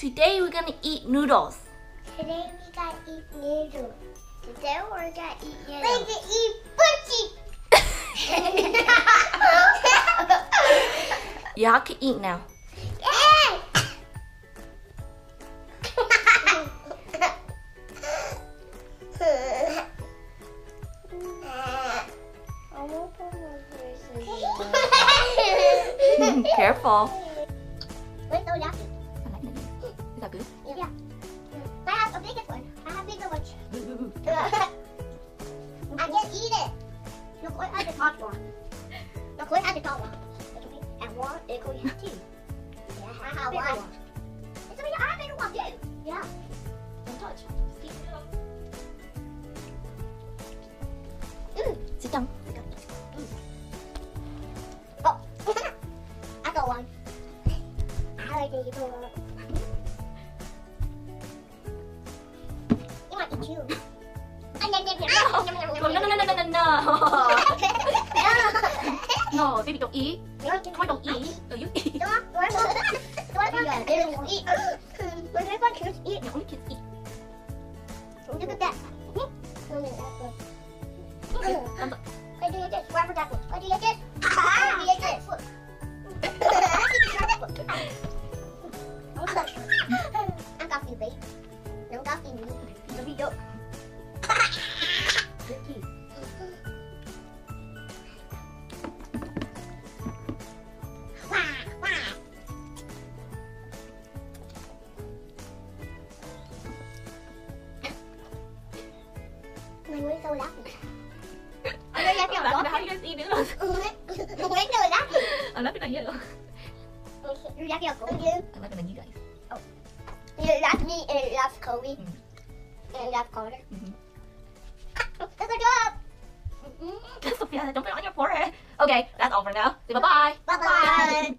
Today we're gonna eat noodles. Today we gotta eat noodles. Today we're gonna eat noodles. We're gonna eat butchie. Y'all can eat now. Careful. Where's the napkin? Is that good? Yeah. I have a biggest one. I have bigger ones. I can't eat it. No, Chloe has the top one. No, Chloe has the top one. And one, and Chloe has two. Yeah, I have one. And so I have bigger one too. Yeah. Don't touch. Just keep it up. Mm. Sit down. Oh, I got one. I like it. You might eat two. No. No, baby, don't eat. Toy don't eat. No, you eat. Eat. Yeah, only kids eat. Look at that. Thumbs up. Why do you this? Why for that one? Why do you this? Why do you this? I'm coffee, babe. No coffee, me. It'll be dope. My wings are laughing. I'm laughing at how you guys eat noodles. My wings are laughing. I'm laughing at you. You're laughing at Chloe. I'm laughing at you guys. You laugh me and you laugh Chloe. And you laugh Carter. That's a job. Sophia, don't put it on your forehead. Okay, that's all for now. Say bye-bye. Bye-bye.